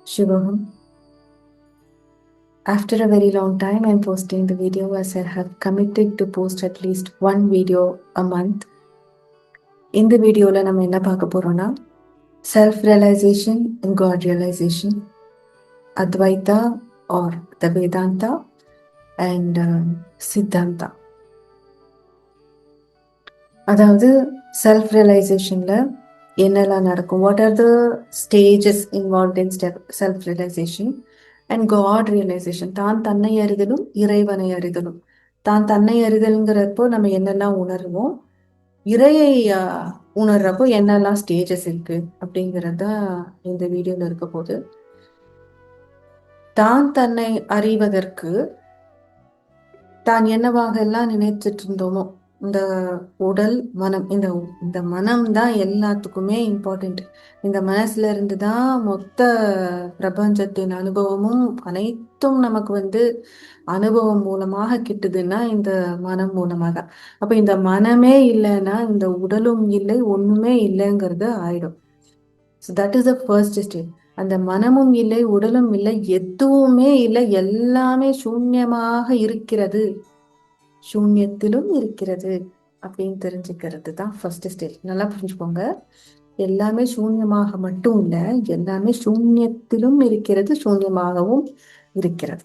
Shubham. After a very long time, I'm posting the video as I have committed to post at least one video a month. இந்த வீடியோவில் நம்ம என்ன பார்க்க போறோம்னா self realization and god realization, Advaita or the Vedanta and Siddhanta. அதாவது self ரியலைசேஷன்ல என்னெல்லாம் நடக்கும், what are the stages involve in self realization and god realization, தான் தன்னை அறிதலும் இறைவனை அறிதலும். தான் தன்னை அறிதல்ங்கிறப்போ நம்ம என்னெல்லாம் உணர்வோம், இறையை உணர்றப்போ என்னெல்லாம் ஸ்டேஜஸ் இருக்கு அப்படிங்கிறத இந்த வீடியோல இருக்க போது. தான் தன்னை அறிவதற்கு தான் என்னவாக எல்லாம் நினைச்சிட்டு இருந்தோமோ, இந்த உடல் மனம், இந்த மனம் தான் எல்லாத்துக்குமே இம்பார்ட்டண்ட். இந்த மனசுல இருந்து தான் மொத்த பிரபஞ்சத்தின் அனுபவமும் அனைத்தும் நமக்கு அனுபவம் மூலமாக கிட்டுதுன்னா இந்த மனம் மூலமாக. அப்ப இந்த மனமே இல்லைன்னா இந்த உடலும் இல்லை, ஒண்ணுமே இல்லைங்கிறது ஆயிடும். So that is the first stage. அந்த மனமும் இல்லை, உடலும் இல்லை, எதுவுமே இல்லை, எல்லாமே சூன்யமாக இருக்கிறது, சூன்யத்திலும் இருக்கிறது அப்படின்னு தெரிஞ்சுக்கிறது தான் ஃபர்ஸ்ட் ஸ்டேஜ். நல்லா புரிஞ்சுக்கோங்க. எல்லாமே சூன்யமாக மட்டும் இல்லை, எல்லாமே சூன்யத்திலும் இருக்கிறது, சூன்யமாகவும் இருக்கிறது.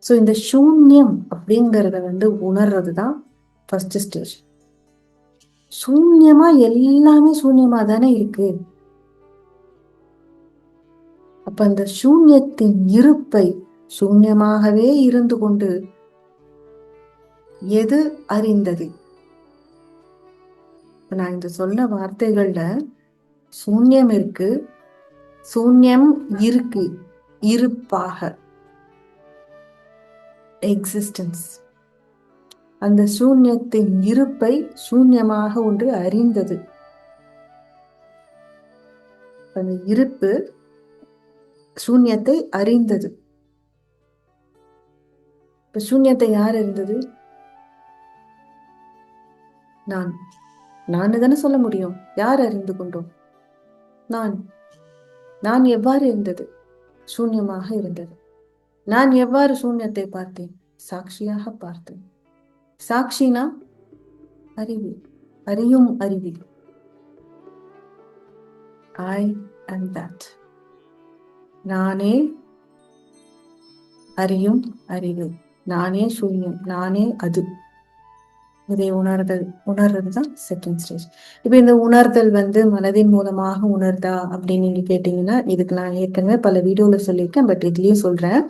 ஸோ இந்த சூன்யம் அப்படிங்கிறத உணர்றது தான் ஃபர்ஸ்ட் ஸ்டேஜ். சூன்யமா எல்லாமே சூன்யமா தானே இருக்கு. அப்ப அந்த சூன்யத்தின் இருப்பை, சூன்யமாகவே இருந்து கொண்டு எது அறிந்தது? நான் இந்த சொன்ன வார்த்தைகள்ல சூன்யம் இருக்கு, சூன்யம் இருக்கு, இருப்பாக, எக்ஸிஸ்டன்ஸ். அந்த சூன்யத்தின் இருப்பை சூன்யமாக ஒன்று அறிந்தது. அந்த இருப்பு சூன்யத்தை அறிந்தது. இப்ப சூன்யத்தை யார் அறிந்தது? நான் தானே சொல்ல முடியும். யார் அறிந்து கொண்டோம்? நான் எவ்வாறு இருந்தது? சூன்யமாக இருந்தது. நான் எவ்வாறு சூன்யத்தை பார்த்தேன்? சாட்சியாக பார்த்தேன். சாட்சினா அறிவு, அறியும் அறிவு. ஐ அம் தட். நானே அறியும் அறிவு, நானே சூன்யம், நானே அது. இதை உணர்றதுதான் செகண்ட் ஸ்டேஜ். இப்ப இந்த உணர்தல் மனதின் மூலமாக உணர்தா அப்படின்னு நீங்க கேட்டீங்கன்னா, இதுக்கு நான் ஏற்கனவே பல வீடியோல சொல்லியிருக்கேன், பட் இதுலயும் சொல்றேன்.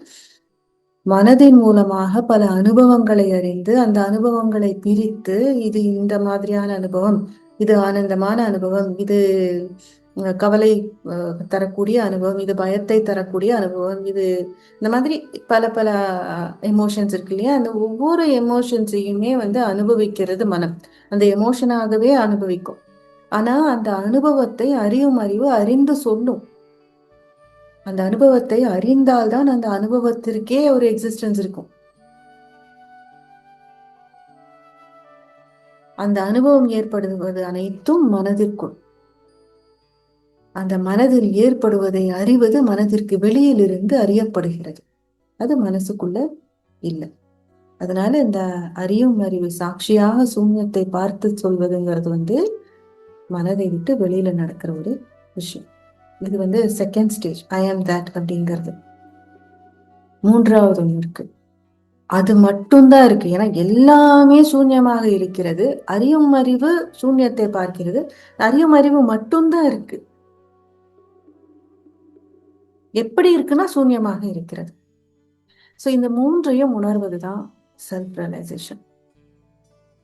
மனதின் மூலமாக பல அனுபவங்களை அறிந்து அந்த அனுபவங்களை பிரித்து, இது இந்த மாதிரியான அனுபவம், இது ஆனந்தமான அனுபவம், இது கவலை தரக்கூடிய அனுபவம், இது பயத்தை தரக்கூடிய அனுபவம், இது இந்த மாதிரி பல பல எமோஷன்ஸ் இருக்கு இல்லையா. அந்த ஒவ்வொரு எமோஷன்ஸையுமே அனுபவிக்கிறது மனம். அந்த எமோஷனாகவே அனுபவிக்கும். ஆனா அந்த அனுபவத்தை அறியும் அறிவு அறிந்து சொல்லும். அந்த அனுபவத்தை அறிந்தால்தான் அந்த அனுபவத்திற்கே ஒரு எக்ஸிஸ்டன்ஸ் இருக்கும். அந்த அனுபவம் ஏற்படுவது அனைத்தும் மனதிற்குள். அந்த மனதில் ஏற்படுவதை அறிவது மனதிற்கு வெளியில் இருந்து அறியப்படுகிறது. அது மனசுக்குள்ள இல்லை. அதனால இந்த அறியும் அறிவு சாட்சியாக சூன்யத்தை பார்த்து சொல்வதுங்கிறது மனதை விட்டு வெளியில நடக்கிற ஒரு விஷயம். இது செகண்ட் ஸ்டேஜ், ஐ ஆம் தட் அப்படிங்கிறது. மூன்றாவது ஒன்று இருக்கு, அது மட்டும்தான் இருக்கு. ஏன்னா எல்லாமே சூன்யமாக இருக்கிறது. அறியும் அறிவு சூன்யத்தை பார்க்கிறது, அறியும் அறிவு மட்டும்தான் இருக்கு. எப்படி இருக்குன்னா சூன்யமாக இருக்கிறது. ஸோ இந்த மூன்றையும் உணர்வதுதான் செல்ஃப் ரியலைசேஷன்.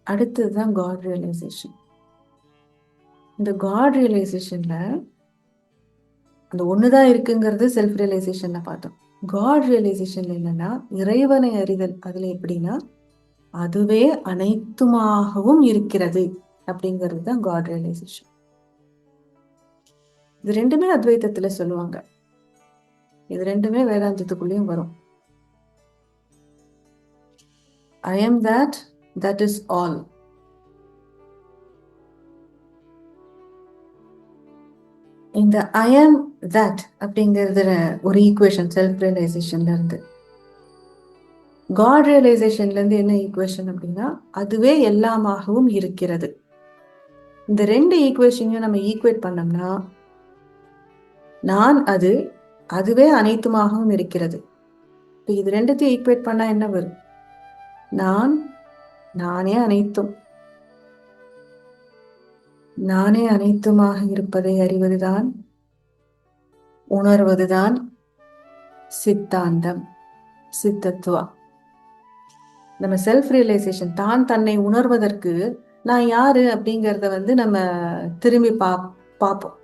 அடுத்ததுதான் காட் ரியலைசேஷன். இந்த காட் ரியலைசேஷன்ல அந்த ஒண்ணுதான் இருக்குங்கிறது செல்ஃப் ரியலைசேஷன்ல பார்த்தோம். காட் ரியலைசேஷன்ல என்னன்னா இறைவனை அறிதல். அதுல எப்படின்னா அதுவே அனைத்துமாகவும் இருக்கிறது அப்படிங்கிறது தான் காட் ரியலைசேஷன். இது ரெண்டுமே அத்வைதத்துல சொல்லுவாங்க, இது ரெண்டுமே வேதாந்தத்துக்குள்ளேயும் வரும். I am that, that is all. இந்த ஐ ஆம் தட் அப்படிங்கிறது ஒரு ஈக்குவேஷன் செல்ஃப் ரியலைசேஷன்ல இருந்து. காட் ரியலைசேஷன்ல இருந்து என்ன ஈக்குவேஷன் அப்படின்னா, அதுவே எல்லாமாகவும் இருக்கிறது. இந்த ரெண்டு ஈக்குவேஷனையும் நம்ம ஈக்குவேட் பண்ணோம்னா, நான் அது, அதுவே அனைத்துமாகவும் இருக்கிறது. இப்போ இது ரெண்டுத்தையும் ஈக்குவேட் பண்ணா என்ன வரும்? நான், நானே அனைத்தும். நானே அனைத்துமாக இருப்பதை அறிவதுதான், உணர்வதுதான் சித்தாந்தம், சித்தத்துவா. நம்ம செல்ஃப் ரியலைசேஷன், தான் தன்னை உணர்வதற்கு நான் யாரு அப்படிங்கிறத நம்ம திரும்பி பார்ப்போம்.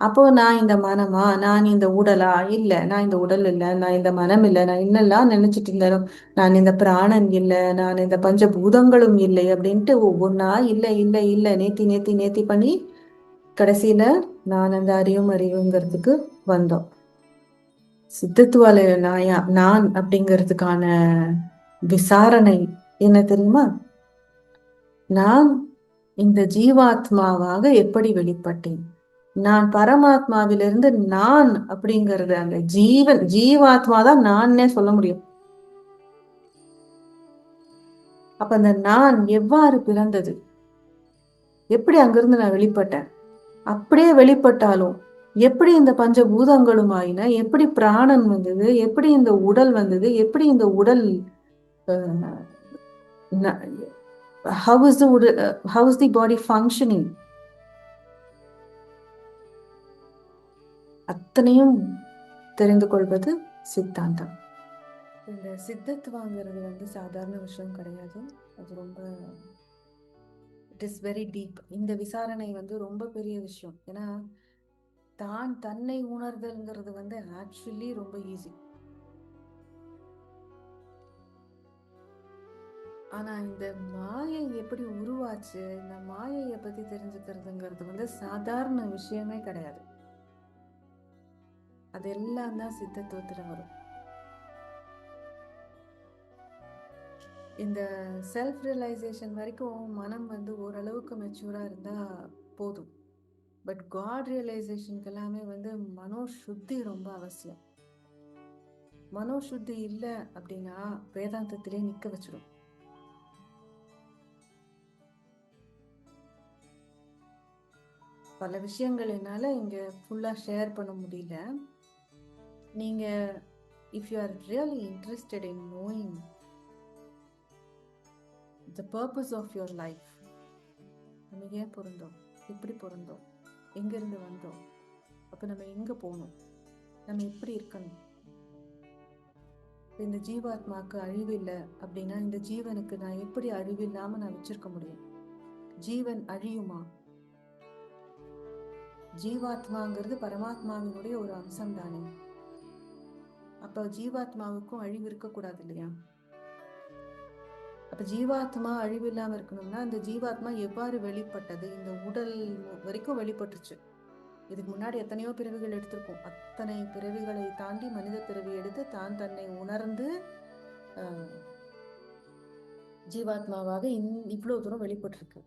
அப்போ நான் இந்த மனமா, நான் இந்த உடலா? இல்ல, நான் இந்த உடல் இல்லை, நான் இந்த மனம் இல்லை, நான் என்னெல்லாம் நினைச்சிட்டு இருந்தாலும், நான் இந்த பிராணன் இல்லை, நான் இந்த பஞ்சபூதங்களும் இல்லை அப்படின்ட்டு ஒவ்வொன்றா இல்லை இல்லை இல்லை நேத்தி நேத்தி நேத்தி பண்ணி கடைசியில நான் அந்த அறிவுங்கிறதுக்கு வந்தோம். சித்தத்துவால நான் அப்படிங்கிறதுக்கான விசாரணை என்ன தெரியுமா? நான் இந்த ஜீவாத்மாவாக எப்படி வெளிப்பட்டேன்? நான் பரமாத்மாவிலிருந்து நான் அப்படிங்கறது, அந்த ஜீவாத்மா தான் நான்னே சொல்ல முடியும். அப்ப அந்த நான் எவ்வாறு பிறந்தது? எப்படி அங்கிருந்து நான் வெளிப்பட்டேன்? அப்படியே வெளிப்பட்டாலும் எப்படி இந்த பஞ்சபூதங்களும் ஆயின? எப்படி பிராணன் வந்தது? எப்படி இந்த உடல் வந்தது? எப்படி இந்த உடல் how is the body functioning? அத்தனையும் தெரிந்து கொள்வது சித்தாந்தம். இந்த சித்தத்துவங்கிறது சாதாரண விஷயம் கிடையாது. அது ரொம்ப இட் இஸ் வெரி டீப். இந்த விசாரணை ரொம்ப பெரிய விஷயம். ஏன்னா தான் தன்னை உணர்தல்ங்கிறது ஆக்சுவலி ரொம்ப ஈஸி. ஆனா இந்த மாயை எப்படி உருவாச்சு, இந்த மாயையை பத்தி தெரிஞ்சுக்கிறதுங்கிறது சாதாரண விஷயமே கிடையாது. அதெல்லாம் தான் சித்தத்துவத்துல வரும். இந்த செல்ஃப் ரியலைசேஷன் வரைக்கும் மனம் ஓரளவுக்கு மெச்சூரா இருந்தா போதும். பட் காட் ரியலைசேஷனுக்கு எல்லாமே மனோசுத்தி ரொம்ப அவசியம். மனோசுத்தி இல்லை அப்படின்னா வேதாந்தத்திலே நிக்க வச்சிடும். பல விஷயங்கள் என்னால இங்க ஃபுல்லா ஷேர் பண்ண முடியல. நீங்க if you are really interested in knowing the purpose of your life, நம்ம ஏன் பிறந்தோம், எப்படி பிறந்தோம், எங்கிருந்து வந்தோம், அப்ப நம்ம எங்க போகணும், நம்ம எப்படி இருக்கணும், இந்த ஜீவாத்மாக்கு அழிவு இல்லை அப்படின்னா இந்த ஜீவனுக்கு நான் எப்படி அழிவு இல்லாம நான் வச்சிருக்க முடியும்? ஜீவன் அழியுமா? ஜீவாத்மாங்கிறது பரமாத்மாவினுடைய ஒரு அம்சம் தானே. அப்ப ஜீவாத்மாவுக்கும் அழிவு இருக்கக்கூடாது இல்லையா? அப்ப ஜீவாத்மா அழிவு இல்லாம இருக்கணும்னா அந்த ஜீவாத்மா எவ்வாறு வெளிப்பட்டது? இந்த உடல் வரைக்கும் வெளிப்பட்டுச்சு. இதுக்கு முன்னாடி எத்தனையோ பிறவிகள் எடுத்திருக்கும். அத்தனை பிறவிகளை தாண்டி மனித பிறவி எடுத்து தான் தன்னை உணர்ந்து ஜீவாத்மாவாக இவ்வளவு தூரம் வெளிப்பட்டிருக்கு.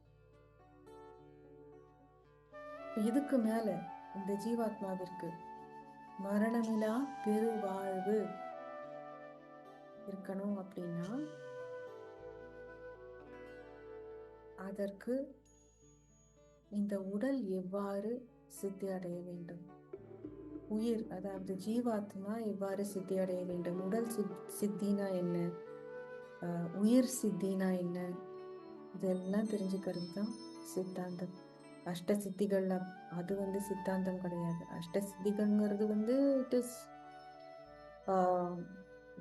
இதுக்கு மேல இந்த ஜீவாத்மாவிற்கு மரணமில்லா பெருவாழ்வு இருக்கணும் அப்படின்னா அதற்கு இந்த உடல் எவ்வாறு சித்தி அடைய வேண்டும், உயிர் அதாவது ஜீவாத்மா எவ்வாறு சித்தி அடைய வேண்டும், உடல் சித்தினா என்ன, உயிர் சித்தினா என்ன, இதெல்லாம் தெரிஞ்சுக்கிறது தான் சித்தாந்தம். அஷ்ட சித்திகள் அது சித்தாந்தம் கிடையாது. அஷ்ட சித்திகள்ங்கிறது it is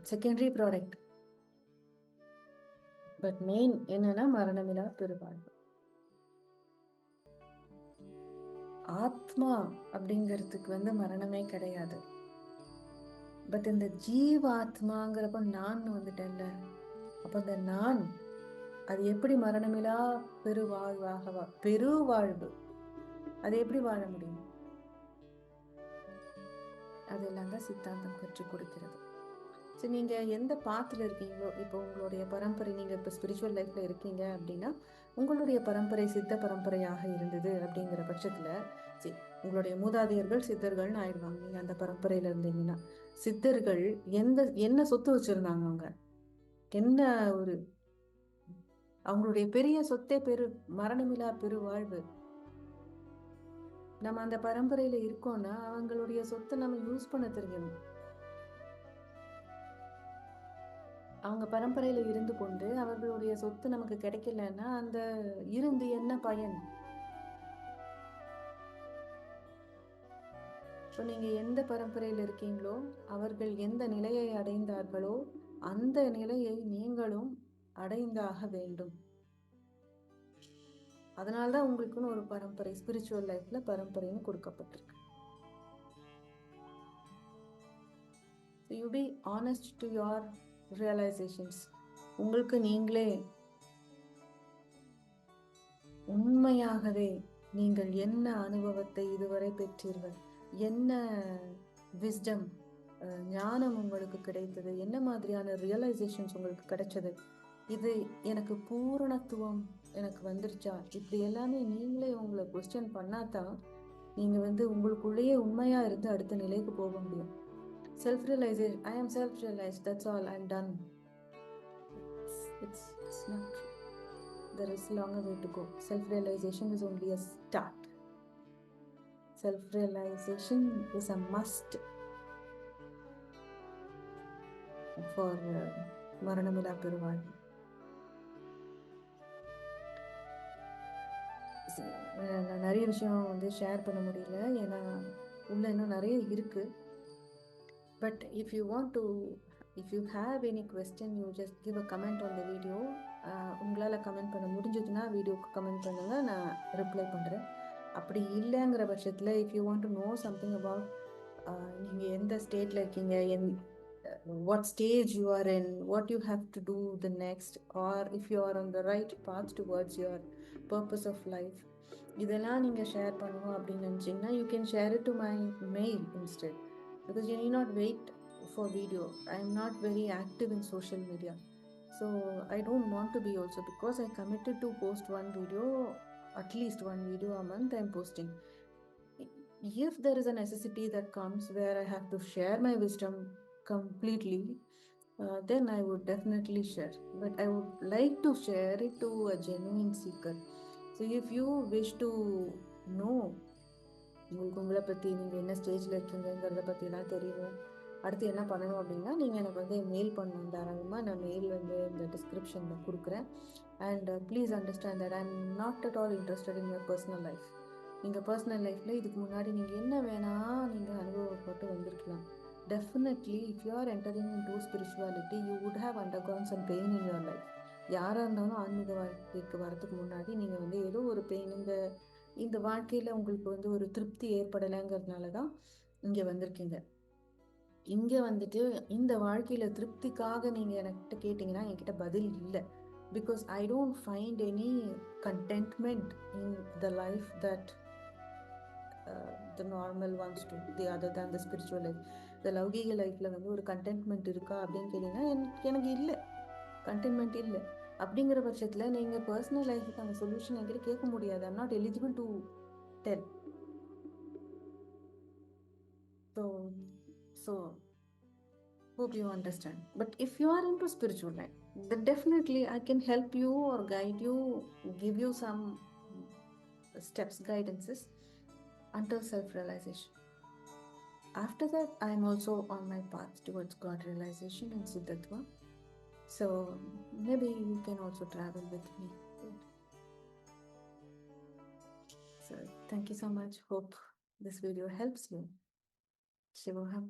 secondary product. But main என்னன்னா மரணமில்லா பெருவாழ்வு. ஆத்மா அப்படிங்கிறதுக்கு மரணமே கிடையாது. பட் இந்த ஜீவாத்மாங்கிறப்ப நான் வந்துட்டேன்ல, அப்ப இந்த நான் அது எப்படி மரணமில்லா பெருவாழ்வு அது எப்படி வாழ முடியும்? அதெல்லாம் தான் சித்தாந்தம் கற்றுக் கொடுக்கிறது. சரி, நீங்க எந்த பாத்துல இருக்கீங்களோ, இப்போ உங்களுடைய பரம்பரை, நீங்க இப்போ ஸ்பிரிச்சுவல் லைஃப்ல இருக்கீங்க அப்படின்னா உங்களுடைய பரம்பரை சித்த பரம்பரையாக இருந்தது அப்படிங்கிற பட்சத்துல சரி, உங்களுடைய மூதாதையர்கள் சித்தர்கள்னு ஆயிடுவாங்க. நீங்க அந்த பரம்பரையில இருந்தீங்கன்னா சித்தர்கள் என்ன சொத்து வச்சிருந்தாங்க, அவங்க என்ன ஒரு அவங்களுடைய பெரிய சொத்தே மரணமில்லா பெருவாழ்வு. நம்ம அந்த பரம்பரையில இருக்கோம்னா அவங்களுடைய சொத்தை நம்ம யூஸ் பண்ண தெரியணும். அவங்க பரம்பரையில இருந்து கொண்டு அவர்களுடைய சொத்து நமக்கு கிடைக்கலன்னா அந்த இருந்து என்ன பயன்? ஸோ நீங்க எந்த பரம்பரையில இருக்கீங்களோ, அவர்கள் எந்த நிலையை அடைந்தார்களோ அந்த நிலையை நீங்களும் அடைந்தாக வேண்டும். அதனால்தான் உங்களுக்குன்னு ஒரு பரம்பரை, ஸ்பிரிச்சுவல் லைஃப்ல பரம்பரைன்னு கொடுக்கப்பட்டிருக்கு. So you be honest to your realizations. உங்களுக்கு நீங்களே உண்மையாகவே நீங்கள் என்ன அனுபவத்தை இதுவரை பெற்றீர்கள், என்ன விஸ்டம் ஞானம் உங்களுக்கு கிடைத்தது, என்ன மாதிரியான ரியலைசேஷன்ஸ் உங்களுக்கு கிடைச்சது, இது எனக்கு பூரணத்துவம் எனக்கு வந்துருச்சா, இப்படி எல்லாமே நீங்களே உங்களை கொஸ்டின் பண்ணாதான் நீங்க உங்களுக்குள்ளேயே உண்மையா இருந்து அடுத்த நிலைக்கு போக முடியும். Self realization, I am self realized, that's all, I am done. It's not true. There is longer way to go. Self-realization is only a start. Self-realization is a must for மரணமில்லா பெருவாழ்வு. நிறைய விஷயம் ஷேர் பண்ண முடியல, ஏன்னா உள்ள இன்னும் நிறைய இருக்கு. But if you have any question, you just give a comment on the video. உங்களால் கமெண்ட் பண்ண முடிஞ்சதுன்னா வீடியோக்கு கமெண்ட் பண்ணுங்க, நான் ரிப்ளை பண்ணுறேன். அப்படி இல்லைங்கிற பட்சத்தில் if you want to know something about நீங்கள் எந்த ஸ்டேட்டில் இருக்கீங்க, what stage you are in, what you have to do the next, or if you are on the right path towards your purpose of life, இதெல்லாம் நீங்கள் share பண்ணணும் அப்படின்னு நினச்சிங்கன்னா you can share it to my mail instead, because you need not wait for video. I am not very active in social media, so I don't want to be also, because I committed to post one video, at least one video a month I am posting. If there is a necessity that comes where I have to share my wisdom completely, then I would definitely share, but I would like to share it to a genuine seeker. So if you wish to know உங்களுக்கு உங்களை பற்றி நீங்கள் என்ன ஸ்டேஜில் இருக்கீங்கிறத பற்றிலாம் தெரியணும், அடுத்து என்ன பண்ணணும் அப்படின்னா நீங்கள் எனக்கு மெயில் பண்ணணும் தாராளமாக. நான் மெயில் இந்த டிஸ்கிரிப்ஷனில் கொடுக்குறேன். And please understand that I am not at all interested in your personal life. நீங்கள் பர்சனல் லைஃப்பில் இதுக்கு முன்னாடி நீங்கள் என்ன வேணால் நீங்கள் அனுபவப்பட்டு வந்திருக்கலாம். Definitely if you are entering into spirituality you would have undergone some pain in your life. யாராக இருந்தாலும் ஆன்மீக வாழ்க்கைக்கு வரதுக்கு முன்னாடி நீங்கள் ஏதோ ஒரு பெயின், இந்த வாழ்க்கையில் உங்களுக்கு ஒரு திருப்தி ஏற்படலைங்கிறதுனால தான் இங்கே வந்திருக்கீங்க. இங்கே இந்த வாழ்க்கையில் திருப்திக்காக நீங்கள் என்கிட்ட கேட்டிங்கன்னா என்கிட்ட பதில் இல்லை. Because I don't find any contentment in the life that the normal wants to, the other than the spiritual life. இந்த லௌகீக லைஃப்பில் ஒரு கண்டென்ட்மெண்ட் இருக்கா அப்படின்னு கேட்டிங்கன்னா எனக்கு இல்லை, கண்டென்ட்மெண்ட் இல்லை. அப்படிங்கிற பட்சத்தில் நீங்கள் பர்சனல் லைஃபுக்கு அந்த சொல்யூஷன் என்கிட்ட கேட்க முடியாது. I'm not eligible to tell. So hope you understand. But if you are into spiritual life, then definitely I can help you or guide you, give you some steps, guidances until self-realization. After that, I am also on my path towards God realization and Siddhatva. So maybe you can also travel with me. So thank you so much. Hope this video helps you. Shivoham.